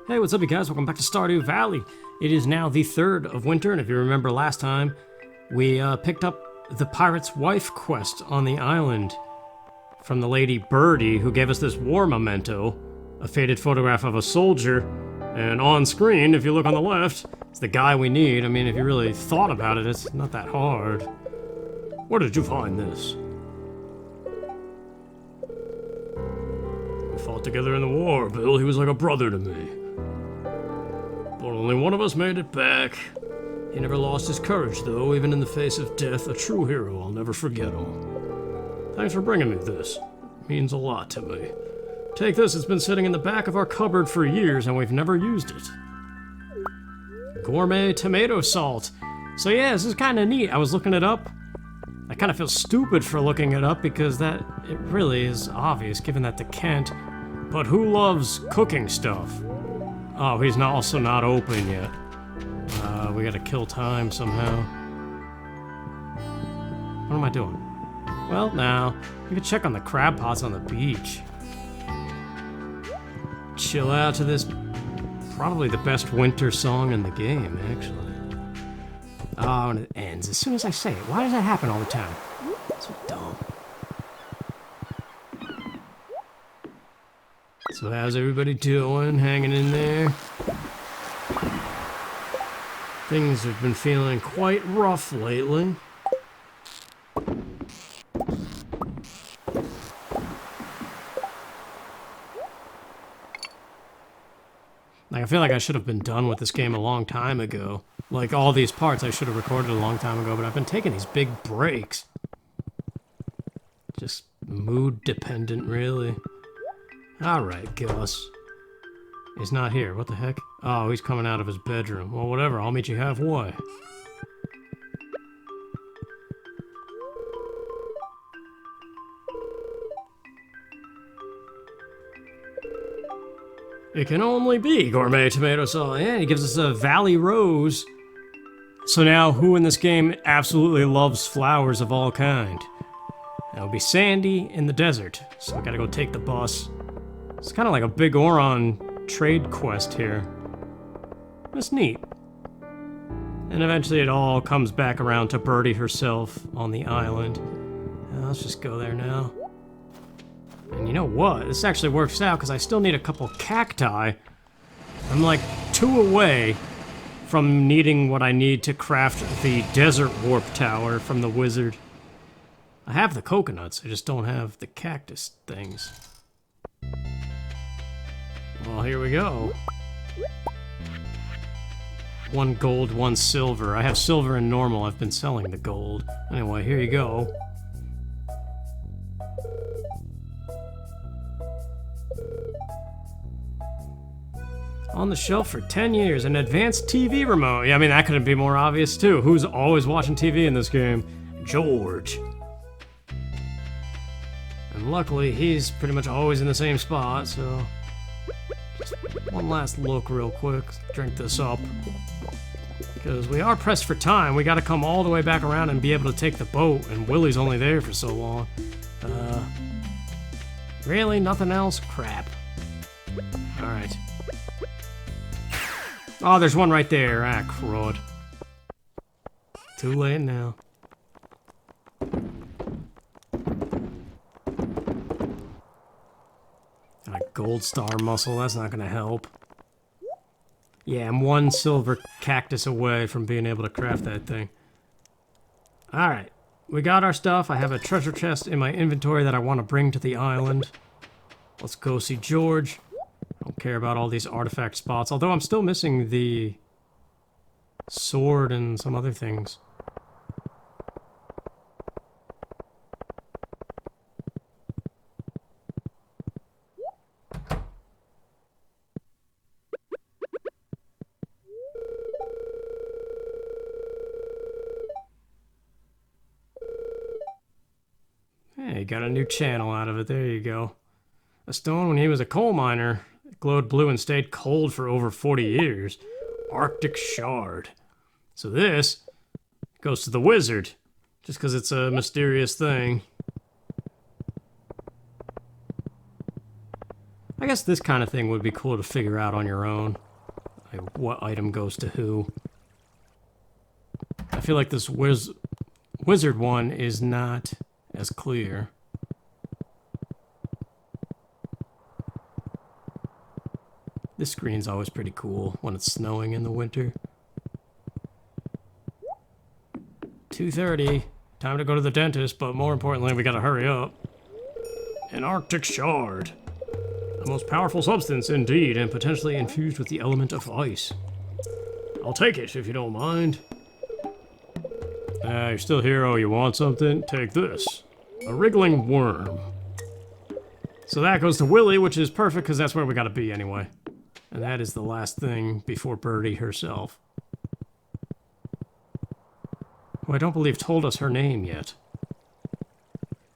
Hey, what's up you guys? Welcome back to Stardew Valley. It is now the 3rd of winter, and if you remember last time, we picked up the pirate's wife quest on the island from the lady Birdie, who gave us this war memento, a faded photograph of a soldier, and on screen, if you look on the left, it's the guy we need. I mean, if you really thought about it, it's not that hard. Where did you find this? We fought together in the war, Bill. He was like a brother to me. But only one of us made it back. He never lost his courage, though, even in the face of death. A true hero. I'll never forget him. Thanks for bringing me this. It means a lot to me. Take this. It's been sitting in the back of our cupboard for years, and we've never used it. Gourmet tomato salt. So yeah, this is kind of neat. I was looking it up. I kind of feel stupid for looking it up because it really is obvious, given that the Kent. But who loves cooking stuff? Oh, he's also not open yet. We gotta kill time somehow. What am I doing? Well, now, you can check on the crab pots on the beach. Chill out to this, probably the best winter song in the game, actually. Oh, and it ends as soon as I say it. Why does that happen all the time? So dumb. So how's everybody doing? Hanging in there? Things have been feeling quite rough lately. Like, I feel like I should have been done with this game a long time ago. Like, all these parts I should have recorded a long time ago, but I've been taking these big breaks. Just mood dependent, really. Alright, Gus. He's not here. What the heck? Oh, he's coming out of his bedroom. Well, whatever. I'll meet you halfway. It can only be gourmet tomato sauce. Yeah, he gives us a valley rose. So now, who in this game absolutely loves flowers of all kind? That would be Sandy in the desert. So I gotta go take the bus. It's kind of like a Big Oron trade quest here. It's neat. And eventually it all comes back around to Birdie herself on the island. Let's just go there now. And you know what? This actually works out because I still need a couple cacti. I'm like 2 away from needing what I need to craft the desert warp tower from the wizard. I have the coconuts, I just don't have the cactus things. Well, here we go. 1 gold, 1 silver. I have silver and normal. I've been selling the gold. Anyway, here you go. On the shelf for 10 years, an advanced TV remote. Yeah, I mean, that couldn't be more obvious, too. Who's always watching TV in this game? George. And luckily, he's pretty much always in the same spot, so... Just one last look real quick, drink this up. Because we are pressed for time, we gotta come all the way back around and be able to take the boat, and Willie's only there for so long. Really? Nothing else? Crap. Alright. Oh, there's one right there. Ah, crud. Too late now. Gold star muscle, that's not gonna help. Yeah, I'm 1 silver cactus away from being able to craft that thing. Alright, we got our stuff. I have a treasure chest in my inventory that I want to bring to the island. Let's go see George. I don't care about all these artifact spots, although I'm still missing the sword and some other things. Hey, got a new channel out of it. There you go. A stone when he was a coal miner. It glowed blue and stayed cold for over 40 years. Arctic shard. So this goes to the wizard. Just because it's a mysterious thing. I guess this kind of thing would be cool to figure out on your own. Like what item goes to who. I feel like this wizard one is not as clear. This screen's always pretty cool when it's snowing in the winter. 2:30. Time to go to the dentist, but more importantly, we gotta hurry up. An Arctic shard. A most powerful substance indeed, and potentially infused with the element of ice. I'll take it if you don't mind. You're still here. Oh, you want something? Take this. A wriggling worm. So that goes to Willy, which is perfect because that's where we gotta be anyway. And that is the last thing before Birdie herself. Who I don't believe told us her name yet.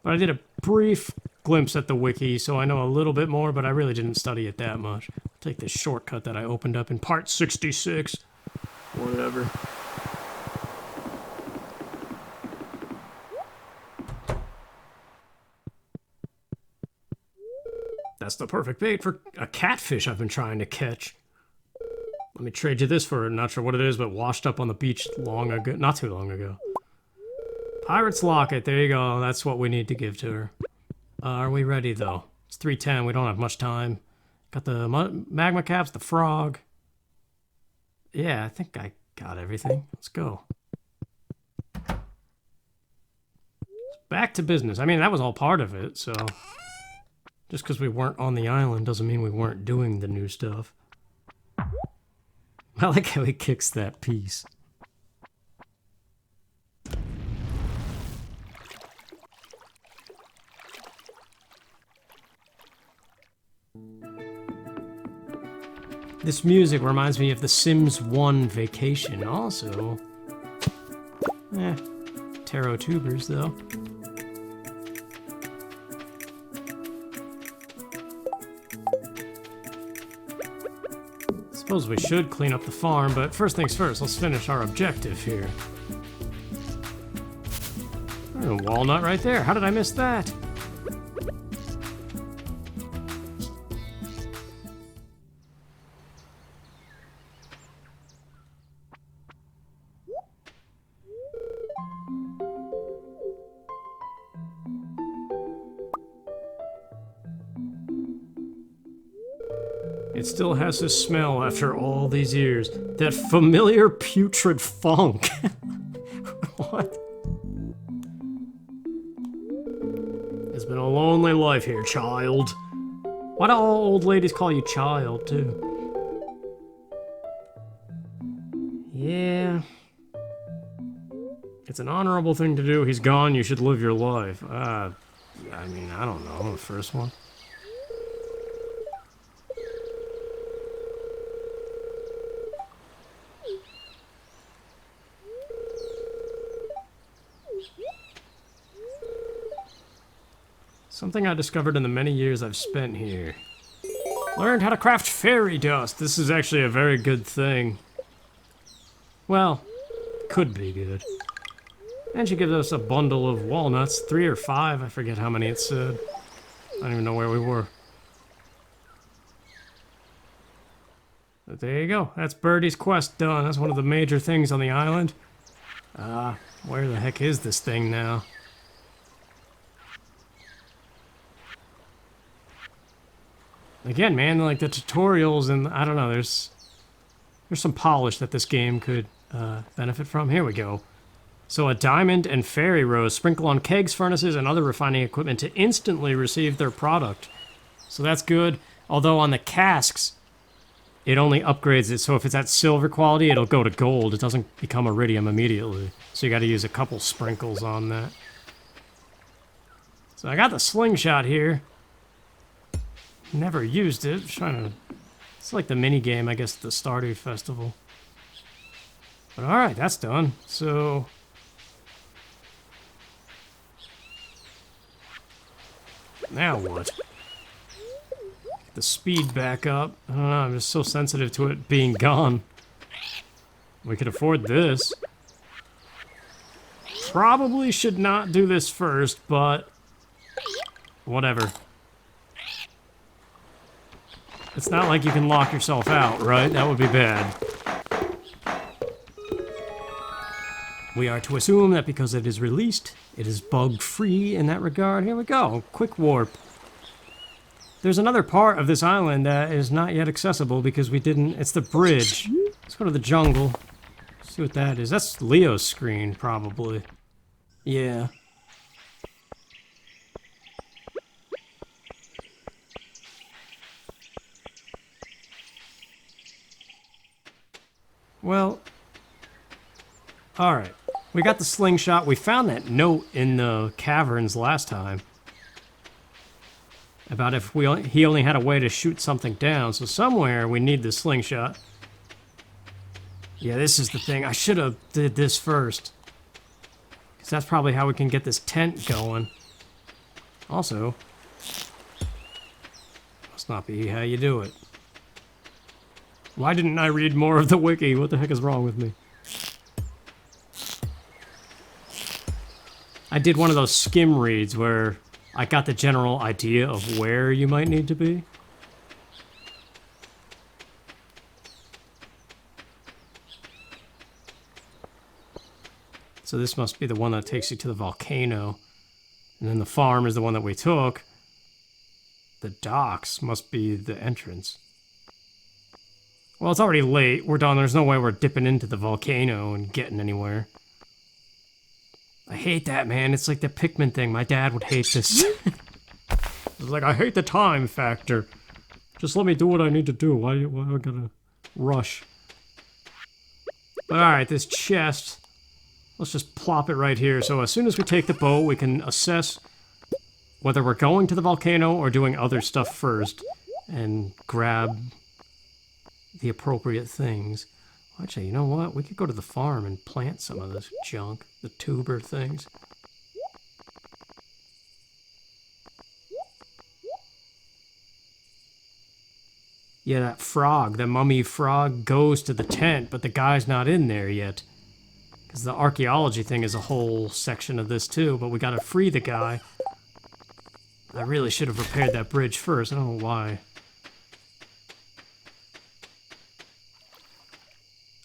But I did a brief glimpse at the wiki, so I know a little bit more, but I really didn't study it that much. I'll take this shortcut that I opened up in part 66. Whatever. That's the perfect bait for a catfish I've been trying to catch. Let me trade you this for, not sure what it is, but washed up on the beach long ago, not too long ago. Pirate's locket, there you go. That's what we need to give to her. Are we ready though? It's 3:10, we don't have much time. Got the magma caps, the frog. Yeah, I think I got everything. Let's go. Back to business. I mean, that was all part of it, so... Just because we weren't on the island doesn't mean we weren't doing the new stuff. I like how he kicks that piece. This music reminds me of the Sims 1 Vacation also. Taro tubers though. Suppose we should clean up the farm, but first things first, let's finish our objective here. A walnut right there. How did I miss that? It still has this smell after all these years. That familiar putrid funk. What? It's been a lonely life here, child. Why do all old ladies call you child, too? Yeah. It's an honorable thing to do. He's gone, you should live your life. I mean, I don't know, the first one. Something I discovered in the many years I've spent here. Learned how to craft fairy dust. This is actually a very good thing. Well, could be good. And she gives us a bundle of walnuts, 3 or 5, I forget how many it said. I don't even know where we were. But there you go, that's Birdie's quest done. That's one of the major things on the island. Where the heck is this thing now? Again, man, like the tutorials and I don't know, there's some polish that this game could benefit from. Here we go. So a diamond and fairy rose sprinkle on kegs, furnaces, and other refining equipment to instantly receive their product. So that's good. Although on the casks, it only upgrades it. So if it's at silver quality, it'll go to gold. It doesn't become iridium immediately. So you got to use a couple sprinkles on that. So I got the slingshot here. Never used it. Just trying to... It's like the mini game, I guess, at the Stardew Festival. But alright, that's done. So... Now what? Get the speed back up. I don't know, I'm just so sensitive to it being gone. We could afford this. Probably should not do this first, but... Whatever. It's not like you can lock yourself out, right? That would be bad. We are to assume that because it is released, it is bug-free in that regard. Here we go. Quick warp. There's another part of this island that is not yet accessible because we didn't... It's the bridge. Let's go to the jungle. See what that is. That's Leo's screen, probably. Yeah. Well... Alright. We got the slingshot. We found that note in the caverns last time. About if he only had a way to shoot something down. So somewhere we need the slingshot. Yeah, this is the thing. I should have did this first. Because that's probably how we can get this tent going. Also, must not be how you do it. Why didn't I read more of the wiki? What the heck is wrong with me? I did one of those skim reads where I got the general idea of where you might need to be. So this must be the one that takes you to the volcano. And then the farm is the one that we took. The docks must be the entrance. Well, it's already late. We're done. There's no way we're dipping into the volcano and getting anywhere. I hate that, man. It's like the Pikmin thing. My dad would hate this. It's like, I hate the time factor. Just let me do what I need to do. Why am I gonna rush? But alright, this chest. Let's just plop it right here. So as soon as we take the boat, we can assess whether we're going to the volcano or doing other stuff first. And grab the appropriate things. Actually, you know what? We could go to the farm and plant some of this junk. The tuber things. Yeah, that frog, the mummy frog, goes to the tent, but the guy's not in there yet. Because the archaeology thing is a whole section of this too, but we gotta free the guy. I really should have repaired that bridge first. I don't know why.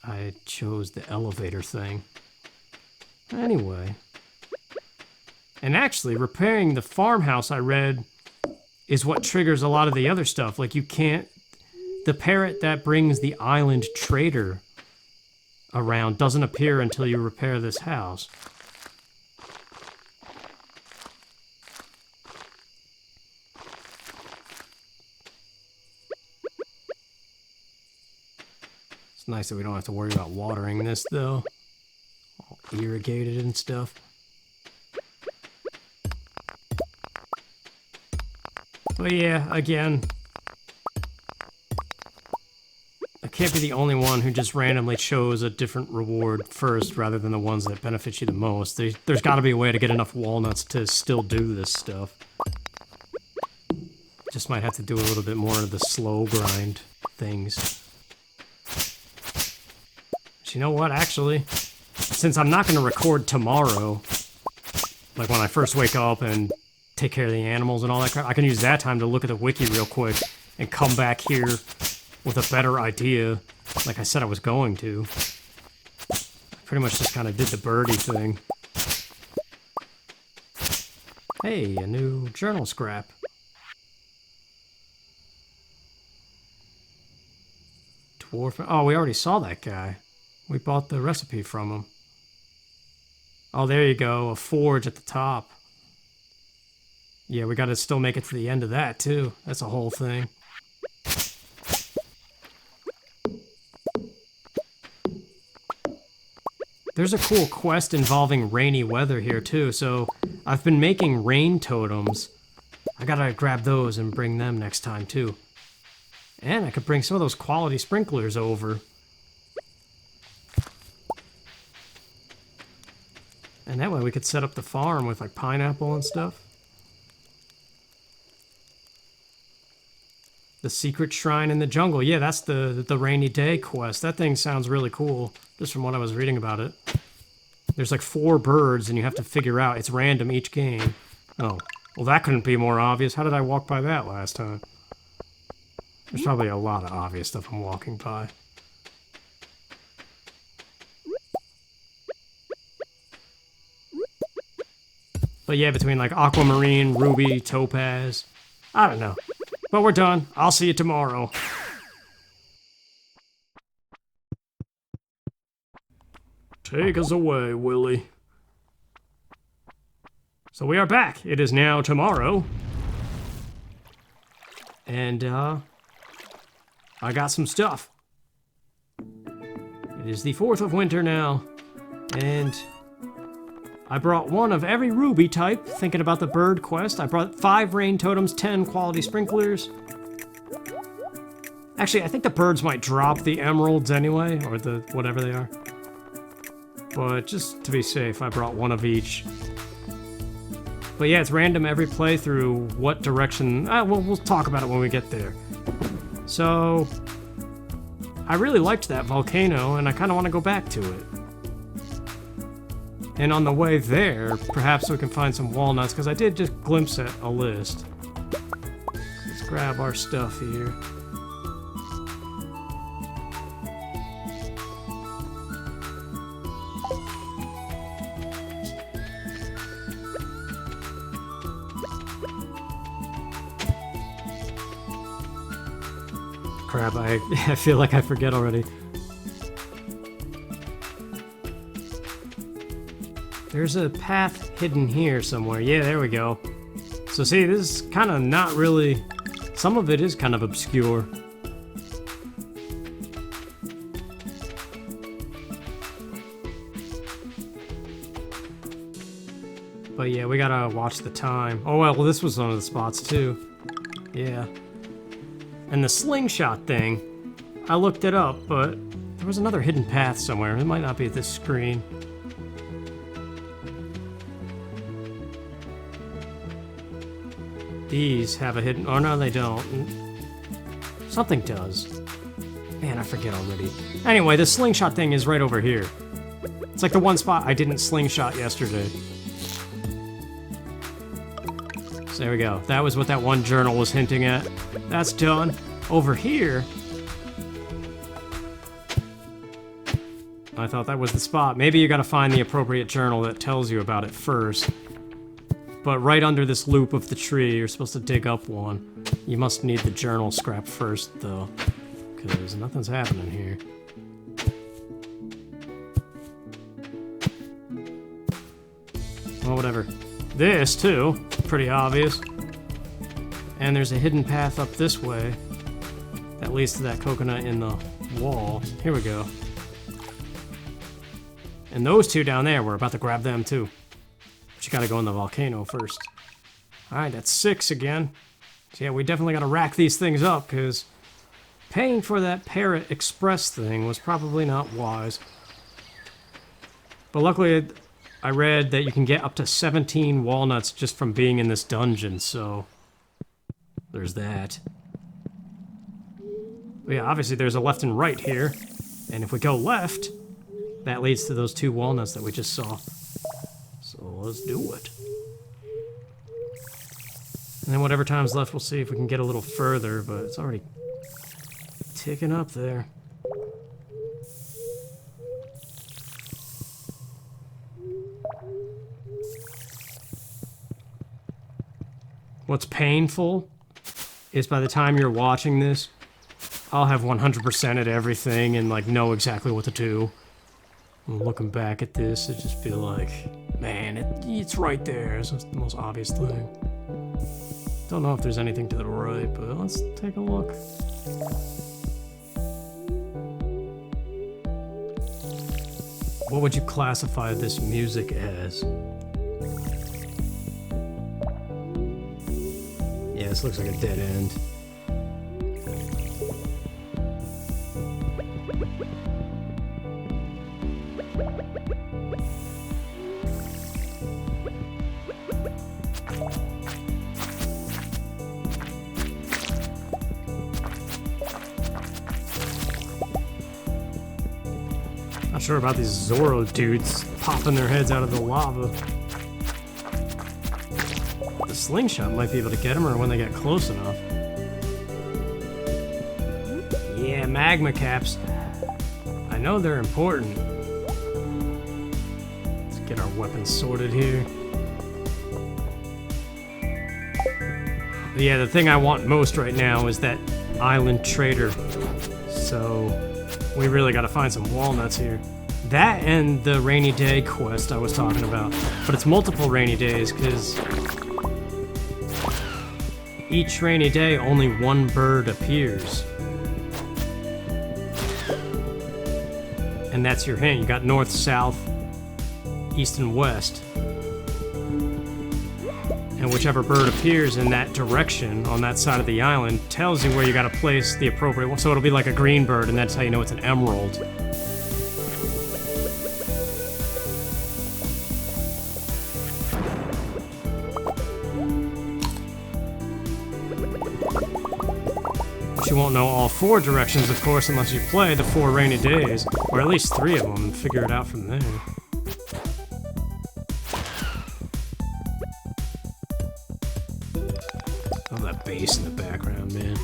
I chose the elevator thing. Anyway. And actually, repairing the farmhouse, I read, is what triggers a lot of the other stuff. Like, you can't... The parrot that brings the island trader around doesn't appear until you repair this house. It's nice that we don't have to worry about watering this, though. All irrigated and stuff. But yeah, again, I can't be the only one who just randomly chose a different reward first rather than the ones that benefit you the most. There's got to be a way to get enough walnuts to still do this stuff. Just might have to do a little bit more of the slow grind things. You know what, actually, since I'm not going to record tomorrow, like when I first wake up and take care of the animals and all that crap, I can use that time to look at the wiki real quick and come back here with a better idea, like I said I was going to. I pretty much just kind of did the birdie thing. Hey, a new journal scrap. Dwarf... Oh, we already saw that guy. We bought the recipe from him. Oh, there you go. A forge at the top. Yeah, we gotta still make it to the end of that, too. That's a whole thing. There's a cool quest involving rainy weather here, too. So, I've been making rain totems. I gotta grab those and bring them next time, too. And I could bring some of those quality sprinklers over. And that way we could set up the farm with like pineapple and stuff. The secret shrine in the jungle. Yeah, that's the rainy day quest. That thing sounds really cool, just from what I was reading about it. There's like 4 birds and you have to figure out, it's random each game. Oh, well that couldn't be more obvious. How did I walk by that last time? There's probably a lot of obvious stuff I'm walking by. But yeah, between like aquamarine, ruby, topaz, I don't know. But we're done. I'll see you tomorrow. Take us away, Willie. So we are back. It is now tomorrow. And, I got some stuff. It is the 4th of winter now. And I brought one of every ruby type, thinking about the bird quest. I brought 5 rain totems, 10 quality sprinklers. Actually, I think the birds might drop the emeralds anyway, or the whatever they are. But just to be safe, I brought one of each. But yeah, it's random every playthrough what direction... we'll talk about it when we get there. So, I really liked that volcano, and I kind of want to go back to it. And on the way there, perhaps we can find some walnuts, because I did just glimpse at a list. Let's grab our stuff here. Crap, I feel like I forget already. There's a path hidden here somewhere. Yeah, there we go. So see, this is kind of not really... Some of it is kind of obscure. But yeah, we gotta watch the time. Oh well, this was one of the spots too. Yeah. And the slingshot thing, I looked it up, but there was another hidden path somewhere. It might not be at this screen. These have a hidden... Oh, no, they don't. Something does. Man, I forget already. Anyway, the slingshot thing is right over here. It's like the one spot I didn't slingshot yesterday. So there we go. That was what that one journal was hinting at. That's done. Over here... I thought that was the spot. Maybe you gotta find the appropriate journal that tells you about it first. But right under this loop of the tree, you're supposed to dig up one. You must need the journal scrap first, though. Because nothing's happening here. Well, whatever. This, too. Pretty obvious. And there's a hidden path up this way that leads to that coconut in the wall. Here we go. And those two down there, we're about to grab them, too. But you gotta go in the volcano first. Alright, that's 6 again. So yeah, we definitely gotta rack these things up, because paying for that Parrot Express thing was probably not wise. But luckily, I read that you can get up to 17 walnuts just from being in this dungeon, so there's that. But yeah, obviously there's a left and right here. And if we go left, that leads to those 2 walnuts that we just saw. So let's do it. And then whatever time's left, we'll see if we can get a little further, but it's already ticking up there. What's painful is by the time you're watching this, I'll have 100% at everything and like know exactly what to do. And looking back at this, I just feel like, man, it's right there. It's the most obvious thing. Don't know if there's anything to the right, but let's take a look. What would you classify this music as? Yeah, this looks like a dead end. Not sure about these Zorro dudes popping their heads out of the lava. The slingshot might be able to get them, or when they get close enough. Yeah, magma caps. I know they're important. Let's get our weapons sorted here. But yeah, the thing I want most right now is that island trader. So we really gotta find some walnuts here. That and the rainy day quest I was talking about. But it's multiple rainy days, because each rainy day only one bird appears. And that's your hint. You got north, south, east, and west. And whichever bird appears in that direction on that side of the island tells you where you gotta place the appropriate one. So it'll be like a green bird, and that's how you know it's an emerald. But you won't know all 4 directions, of course, unless you play the 4 rainy days, or at least 3 of them, and figure it out from there. That bass in the background, man.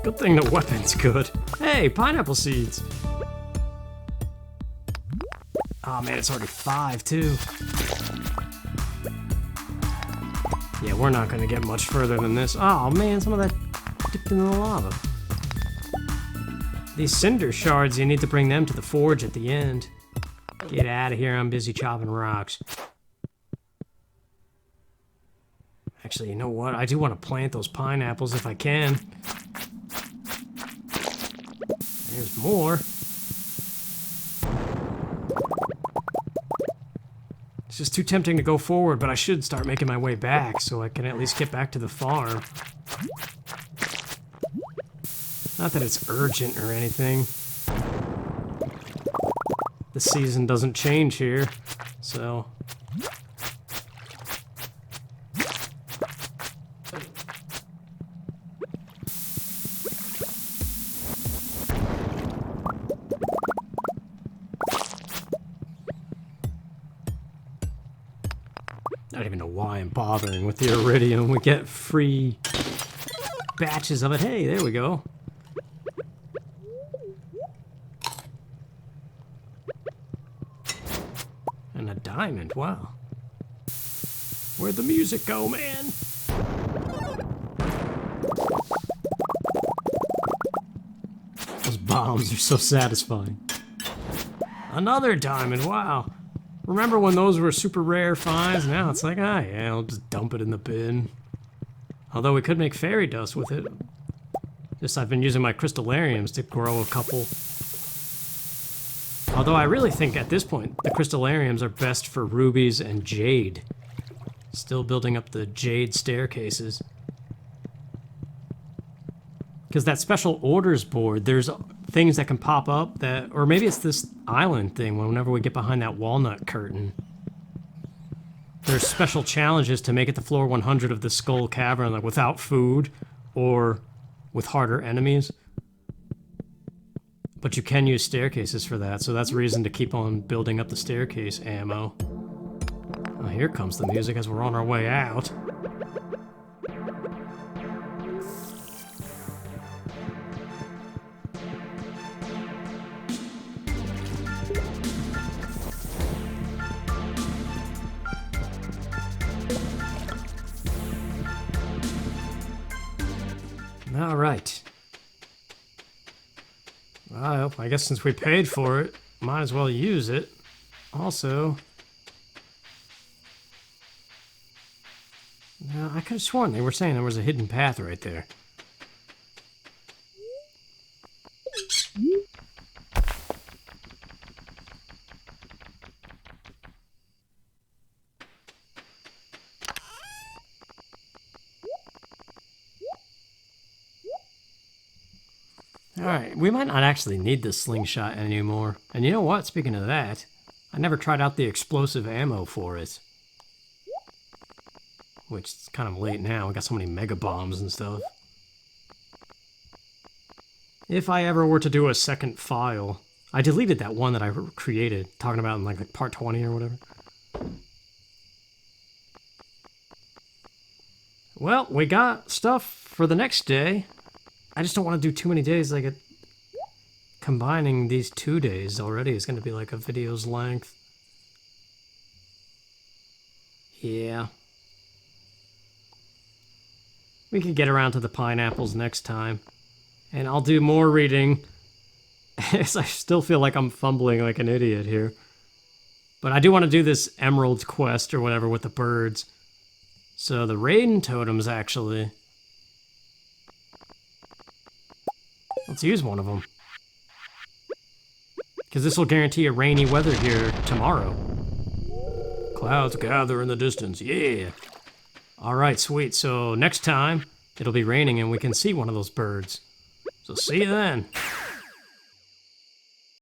Good thing the weapon's good. Hey, pineapple seeds. Oh man, it's already 5 too. Yeah, we're not gonna get much further than this. Oh man, some of that dipped into the lava. These cinder shards, you need to bring them to the forge at the end. Get out of here, I'm busy chopping rocks. Actually, you know what? I do want to plant those pineapples if I can. There's more. It's just too tempting to go forward, but I should start making my way back so I can at least get back to the farm. Not that it's urgent or anything. The season doesn't change here, so... I don't even know why I'm bothering with the iridium. We get free batches of it. Hey, there we go. And a diamond, wow. Where'd the music go, man? Those bombs are so satisfying. Another diamond, wow. Remember when those were super rare finds? Now it's like, ah, yeah, I'll just dump it in the bin. Although we could make fairy dust with it. Just I've been using my crystallariums to grow a couple. Although I really think at this point, the crystallariums are best for rubies and jade. Still building up the jade staircases. Because that special orders board, there's things that can pop up that, or maybe it's this island thing whenever we get behind that walnut curtain. There's special challenges to make it to floor 100 of the Skull Cavern, like without food or with harder enemies. But you can use staircases for that, so that's reason to keep on building up the staircase ammo. Oh, here comes the music as we're on our way out. All right. Well, I guess since we paid for it, might as well use it. Also, no, I could have sworn they were saying there was a hidden path right there. Alright, we might not actually need this slingshot anymore. And you know what? Speaking of that, I never tried out the explosive ammo for it. which is kind of late now. We got so many mega bombs and stuff. If I ever were to do a second file, I deleted that one that I created, talking about in like part 20 or whatever. Well, we got stuff for the next day. I just don't want to do too many days. Like, combining these 2 days already is going to be like a video's length. Yeah. We could get around to the pineapples next time. And I'll do more reading. I still feel like I'm fumbling like an idiot here. But I do want to do this emerald quest or whatever with the birds. So the rain totems, actually. Let's use one of them. Because this will guarantee a rainy weather here tomorrow. Clouds gather in the distance, yeah. Alright, sweet. So next time, it'll be raining and we can see one of those birds. So see you then.